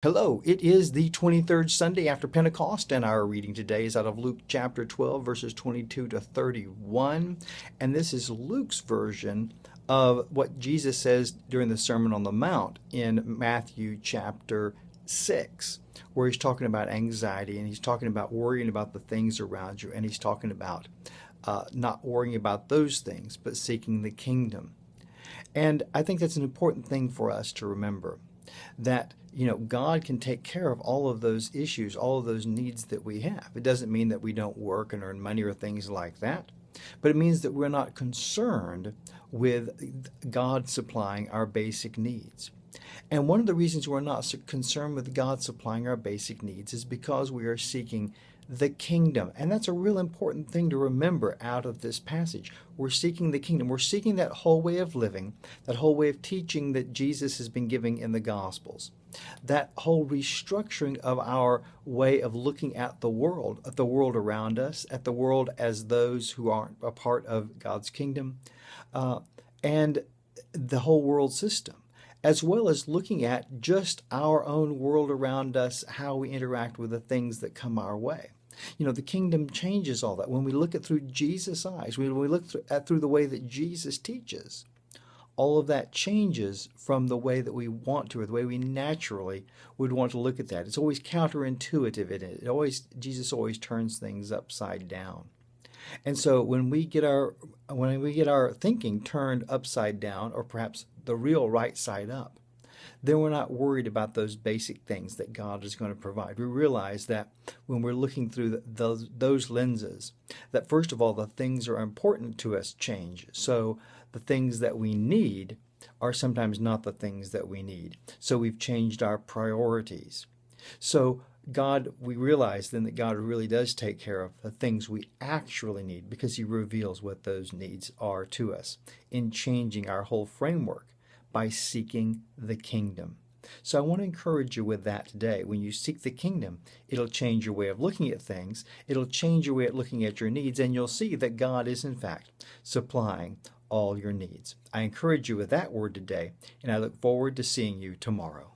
Hello, it is the 23rd Sunday after Pentecost, and our reading today is out of Luke chapter 12, verses 22 to 31. And this is Luke's version of what Jesus says during the Sermon on the Mount in Matthew chapter 6, where he's talking about anxiety and he's talking about worrying about the things around you, and he's talking about not worrying about those things, but seeking the kingdom. And I think that's an important thing for us to remember that God can take care of all of those issues, all of those needs that we have. It doesn't mean that we don't work and earn money or things like that, but it means that we're not concerned with God supplying our basic needs. And one of the reasons we're not concerned with God supplying our basic needs is because we are seeking the kingdom. And that's a real important thing to remember out of this passage. We're seeking the kingdom. We're seeking that whole way of living, that whole way of teaching that Jesus has been giving in the Gospels. That whole restructuring of our way of looking at the world around us, at the world as those who aren't a part of God's kingdom, and the whole world system, as well as looking at just our own world around us, how we interact with the things that come our way. The kingdom changes all that. When we look at through Jesus' eyes, when we look through the way that Jesus teaches, all of that changes from the way that we want to, or the way we naturally would want to look at that. It's always counterintuitive. Jesus always turns things upside down. And so when we get our thinking turned upside down, or perhaps the real right side up, then we're not worried about those basic things that God is going to provide. We realize that when we're looking through those lenses, that first of all, the things that are important to us change. So the things that we need are sometimes not the things that we need. So we've changed our priorities. So we realize then that God really does take care of the things we actually need, because He reveals what those needs are to us in changing our whole framework by seeking the kingdom. So I want to encourage you with that today. When you seek the kingdom, it'll change your way of looking at things. It'll change your way of looking at your needs, and you'll see that God is, in fact, supplying all your needs. I encourage you with that word today, and I look forward to seeing you tomorrow.